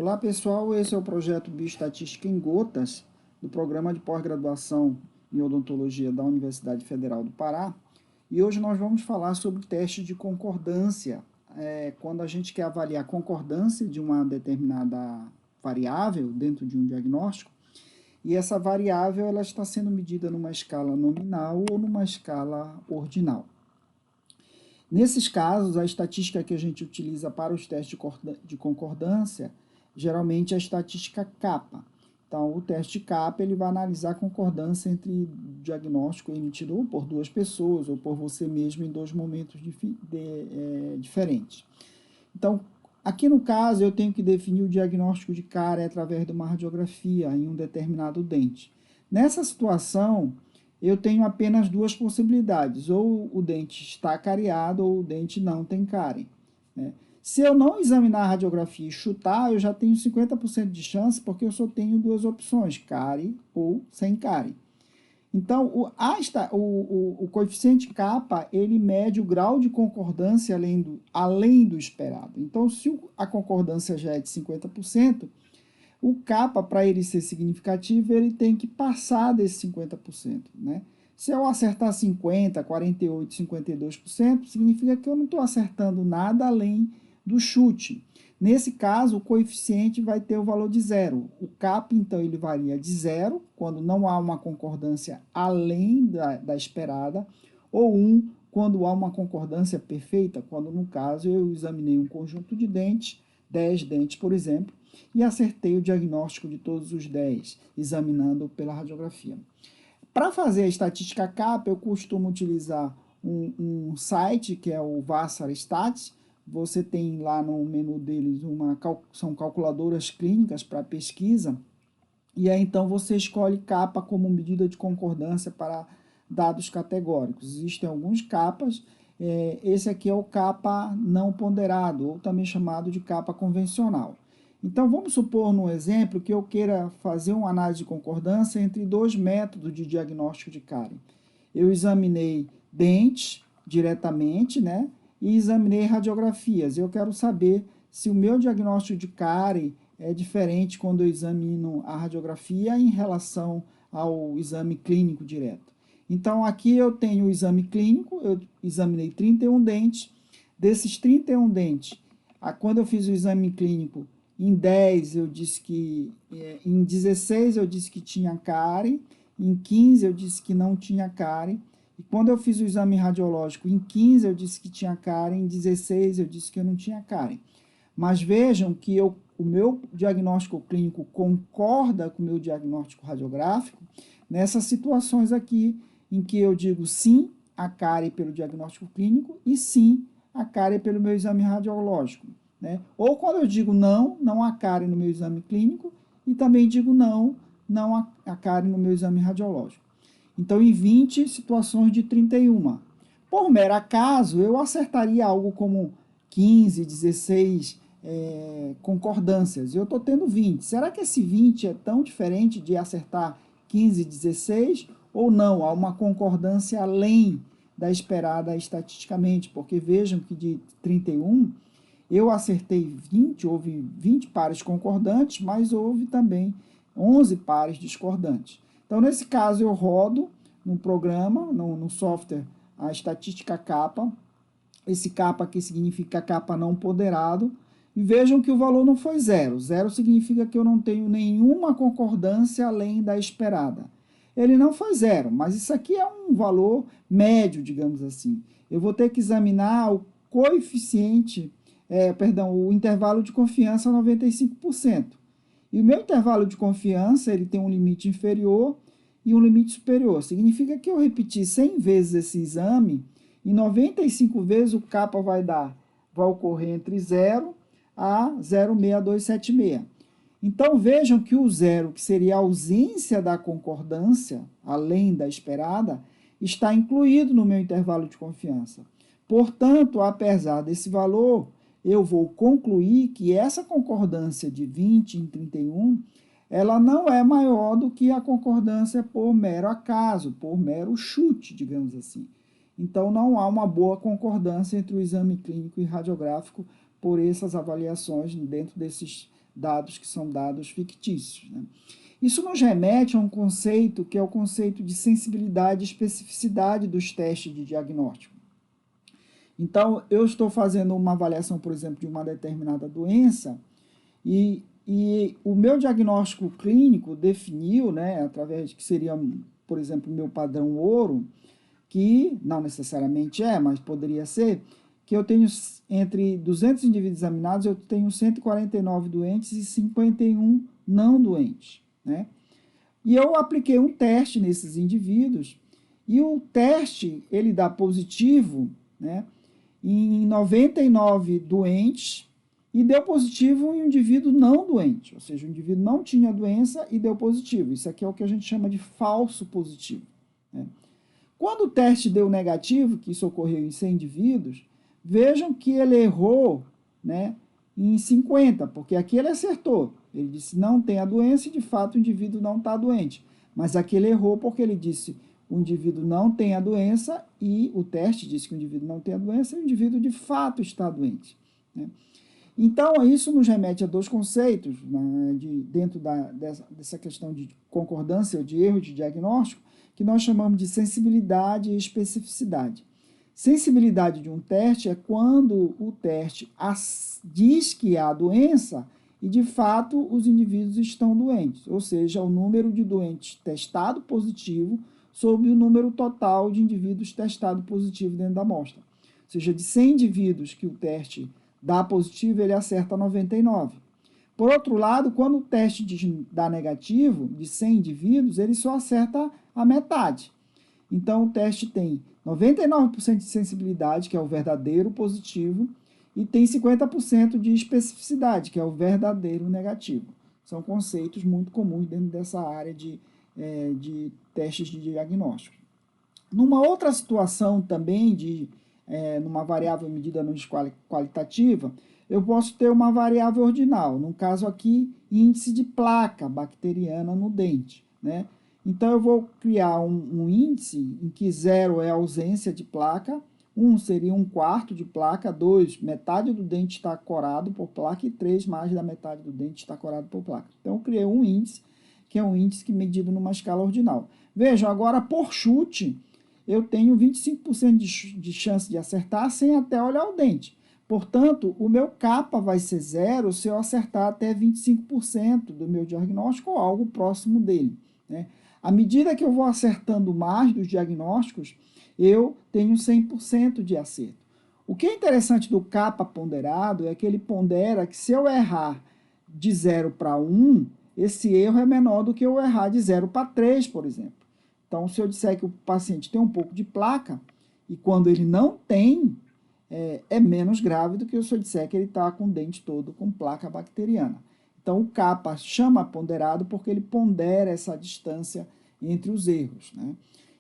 Olá pessoal, esse é o projeto Bioestatística em Gotas, do programa de pós-graduação em odontologia da Universidade Federal do Pará. E hoje nós vamos falar sobre teste de concordância, quando a gente quer avaliar a concordância de uma determinada variável dentro de um diagnóstico, e essa variável ela está sendo medida numa escala nominal ou numa escala ordinal. Nesses casos, a estatística que a gente utiliza para os testes de concordância, geralmente é a estatística CAPA. Então, o teste CAPA ele vai analisar a concordância entre diagnóstico emitido ou por duas pessoas ou por você mesmo em dois momentos diferentes. Então, aqui no caso, eu tenho que definir o diagnóstico de cárie através de uma radiografia em um determinado dente. Nessa situação, eu tenho apenas duas possibilidades, ou o dente está cariado ou o dente não tem cárie, né? Se eu não examinar a radiografia e chutar, eu já tenho 50% de chance, porque eu só tenho duas opções, cárie ou sem cárie. Então, o coeficiente kappa, ele mede o grau de concordância além do esperado. Então, se a concordância já é de 50%, o kappa, para ele ser significativo, ele tem que passar desse 50%, né? Se eu acertar 50%, 48%, 52%, significa que eu não estou acertando nada além do chute. Nesse caso, o coeficiente vai ter o valor de zero. O kappa, então, ele varia de zero, quando não há uma concordância além da esperada, ou 1, quando há uma concordância perfeita, quando, no caso, eu examinei um conjunto de dentes, 10 dentes, por exemplo, e acertei o diagnóstico de todos os 10, examinando pela radiografia. Para fazer a estatística CAPA, eu costumo utilizar um site que é o Vassar Stats. Você tem lá no menu deles são calculadoras clínicas para pesquisa, e aí então você escolhe CAPA como medida de concordância para dados categóricos. Existem alguns CAPAs, esse aqui é o CAPA não ponderado, ou também chamado de CAPA convencional. Então, vamos supor, no exemplo, que eu queira fazer uma análise de concordância entre dois métodos de diagnóstico de cárie. Eu examinei dentes diretamente, né? E examinei radiografias. Eu quero saber se o meu diagnóstico de cárie é diferente quando eu examino a radiografia em relação ao exame clínico direto. Então, aqui eu tenho o exame clínico, eu examinei 31 dentes. Desses 31 dentes, quando eu fiz o exame clínico, em 10 eu disse que, em 16 eu disse que tinha cárie, em 15 eu disse que não tinha cárie, e quando eu fiz o exame radiológico, em 15 eu disse que tinha cárie, em 16 eu disse que eu não tinha cárie. Mas vejam que o meu diagnóstico clínico concorda com o meu diagnóstico radiográfico nessas situações aqui, em que eu digo sim a cárie pelo diagnóstico clínico e sim a cárie pelo meu exame radiológico, né? Ou quando eu digo não há cárie no meu exame clínico, e também digo não há cárie no meu exame radiológico. Então, em 20 situações de 31. Por mero acaso, eu acertaria algo como 15, 16 concordâncias. Eu estou tendo 20. Será que esse 20 é tão diferente de acertar 15, 16? Ou não? Há uma concordância além da esperada estatisticamente, porque vejam que de 31, eu acertei 20, houve 20 pares concordantes, mas houve também 11 pares discordantes. Então, nesse caso, eu rodo no programa, no software, a estatística CAPA. Esse CAPA aqui significa CAPA não ponderado. E vejam que o valor não foi zero. Zero significa que eu não tenho nenhuma concordância além da esperada. Ele não foi zero, mas isso aqui é um valor médio, digamos assim. Eu vou ter que examinar o coeficiente, o intervalo de confiança 95%. E o meu intervalo de confiança, ele tem um limite inferior e um limite superior. Significa que eu repetir 100 vezes esse exame, em 95 vezes o kappa vai ocorrer entre 0 a 0,6276. Então, vejam que o zero, que seria a ausência da concordância, além da esperada, está incluído no meu intervalo de confiança. Portanto, apesar desse valor, eu vou concluir que essa concordância de 20 em 31, ela não é maior do que a concordância por mero acaso, por mero chute, digamos assim. Então, não há uma boa concordância entre o exame clínico e radiográfico por essas avaliações dentro dados que são dados fictícios, né? Isso nos remete a um conceito que é o conceito de sensibilidade e especificidade dos testes de diagnóstico. Então, eu estou fazendo uma avaliação, por exemplo, de uma determinada doença e o meu diagnóstico clínico definiu, né, através de que seria, por exemplo, o meu padrão ouro, que não necessariamente mas poderia ser, que eu tenho, entre 200 indivíduos examinados, eu tenho 149 doentes e 51 não doentes, né? E eu apliquei um teste nesses indivíduos, e o teste, ele dá positivo, né, em 99 doentes, e deu positivo em um indivíduo não doente, ou seja, o indivíduo não tinha doença e deu positivo. Isso aqui é o que a gente chama de falso positivo, né? Quando o teste deu negativo, que isso ocorreu em 100 indivíduos, vejam que ele errou, né, em 50, porque aqui ele acertou. Ele disse não tem a doença e, de fato, o indivíduo não está doente. Mas aqui ele errou porque ele disse o indivíduo não tem a doença e o teste disse que o indivíduo não tem a doença e o indivíduo, de fato, está doente, né? Então, isso nos remete a dois conceitos, né, dentro dessa questão de concordância ou de erro de diagnóstico, que nós chamamos de sensibilidade e especificidade. Sensibilidade de um teste é quando o teste diz que há doença e, de fato, os indivíduos estão doentes, ou seja, o número de doentes testado positivo sobre o número total de indivíduos testado positivo dentro da amostra. Ou seja, de 100 indivíduos que o teste dá positivo, ele acerta 99. Por outro lado, quando o teste dá negativo, de 100 indivíduos, ele só acerta a metade. Então, o teste tem 99% de sensibilidade, que é o verdadeiro positivo, e tem 50% de especificidade, que é o verdadeiro negativo. São conceitos muito comuns dentro dessa área de testes de diagnóstico. Numa outra situação também, numa variável medida no qualitativa, eu posso ter uma variável ordinal, no caso aqui, índice de placa bacteriana no dente, né? Então, eu vou criar um índice em que 0 é a ausência de placa, 1 seria 1/4 de placa, 2, metade do dente está corado por placa e 3, mais da metade do dente está corado por placa. Então, eu criei um índice, que é um índice medido numa escala ordinal. Vejam, agora, por chute, eu tenho 25% de chance de acertar sem até olhar o dente. Portanto, o meu kappa vai ser 0 se eu acertar até 25% do meu diagnóstico ou algo próximo dele, né? À medida que eu vou acertando mais dos diagnósticos, eu tenho 100% de acerto. O que é interessante do kappa ponderado é que ele pondera que se eu errar de 0 para 1, esse erro é menor do que eu errar de 0 para 3, por exemplo. Então, se eu disser que o paciente tem um pouco de placa, e quando ele não tem, é menos grave do que se eu disser que ele está com o dente todo com placa bacteriana. Então, o kappa chama ponderado porque ele pondera essa distância entre os erros, né?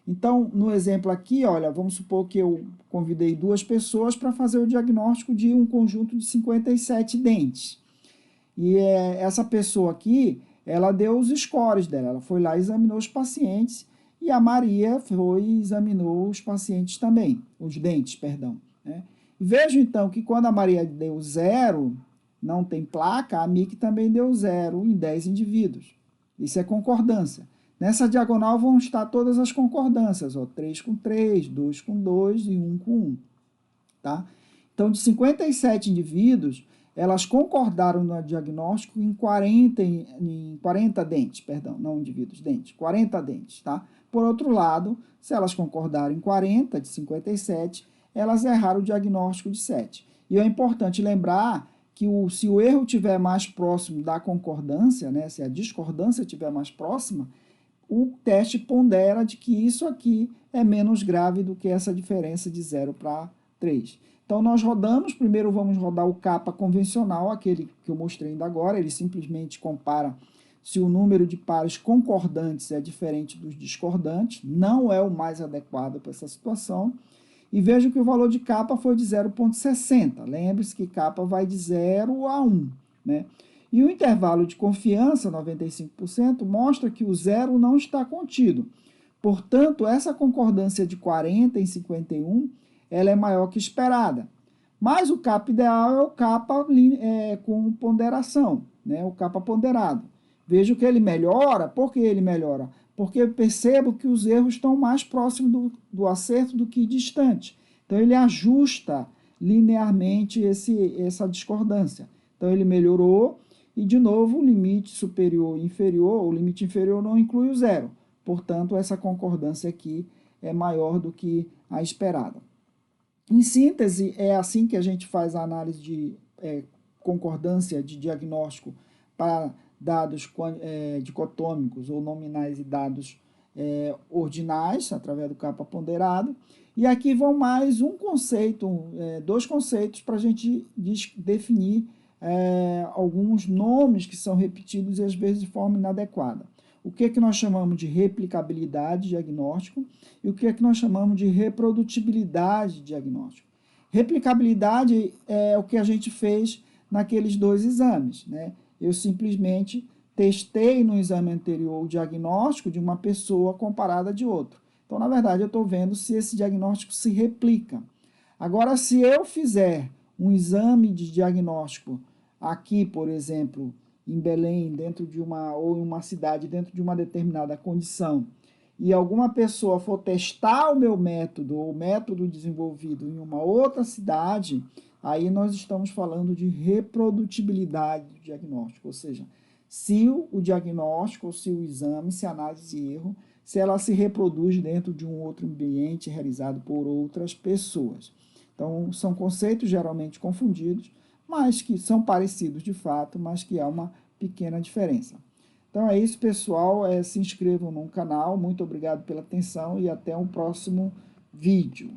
Então, no exemplo aqui, olha, vamos supor que eu convidei 2 pessoas para fazer o diagnóstico de um conjunto de 57 dentes. E essa pessoa aqui, ela deu os scores dela, ela foi lá e examinou os pacientes, e a Maria foi e examinou os pacientes também, os dentes, perdão, né? E vejo então que quando a Maria deu 0, não tem placa, a MIC também deu 0 em 10 indivíduos. Isso é concordância. Nessa diagonal vão estar todas as concordâncias, ó, 3 com 3, 2 com 2 e 1 com 1. Tá? Então, de 57 indivíduos, elas concordaram no diagnóstico em 40 dentes, perdão, não indivíduos, dentes, 40 dentes. Tá? Por outro lado, se elas concordaram em 40 de 57, elas erraram o diagnóstico de 7. E é importante lembrar que se o erro estiver mais próximo da concordância, né, se a discordância estiver mais próxima, o teste pondera de que isso aqui é menos grave do que essa diferença de 0 para 3. Então, nós rodamos, primeiro vamos rodar o kappa convencional, aquele que eu mostrei ainda agora, ele simplesmente compara se o número de pares concordantes é diferente dos discordantes, não é o mais adequado para essa situação. E vejo que o valor de kappa foi de 0,60. Lembre-se que kappa vai de 0 a 1, né? E o intervalo de confiança, 95%, mostra que o 0 não está contido. Portanto, essa concordância de 40 em 51, ela é maior que esperada. Mas o capa ideal é o capa com ponderação, né? O capa ponderado. Vejo que ele melhora. Por que ele melhora? Porque eu percebo que os erros estão mais próximos do acerto do que distante. Então, ele ajusta linearmente essa discordância. Então, ele melhorou e, de novo, o limite superior e inferior, o limite inferior não inclui o zero. Portanto, essa concordância aqui é maior do que a esperada. Em síntese, é assim que a gente faz a análise de concordância de diagnóstico para dados dicotômicos ou nominais e dados ordinais, através do capa ponderado. E aqui vão mais um conceito, dois conceitos para a gente definir alguns nomes que são repetidos e às vezes de forma inadequada. O que é que nós chamamos de replicabilidade diagnóstico e o que é que nós chamamos de reprodutibilidade diagnóstico. Replicabilidade é o que a gente fez naqueles dois exames, né? Eu simplesmente testei no exame anterior o diagnóstico de uma pessoa comparada de outro. Então, na verdade, eu estou vendo se esse diagnóstico se replica. Agora, se eu fizer um exame de diagnóstico aqui, por exemplo, em Belém, ou em uma cidade, dentro de uma determinada condição, e alguma pessoa for testar o meu método, ou o método desenvolvido em uma outra cidade, aí nós estamos falando de reprodutibilidade do diagnóstico, ou seja, se o diagnóstico, ou se o exame, se a análise de erro, se ela se reproduz dentro de um outro ambiente realizado por outras pessoas. Então, são conceitos geralmente confundidos, mas que são parecidos de fato, mas que há uma pequena diferença. Então é isso, pessoal. Se inscrevam no canal. Muito obrigado pela atenção e até um próximo vídeo.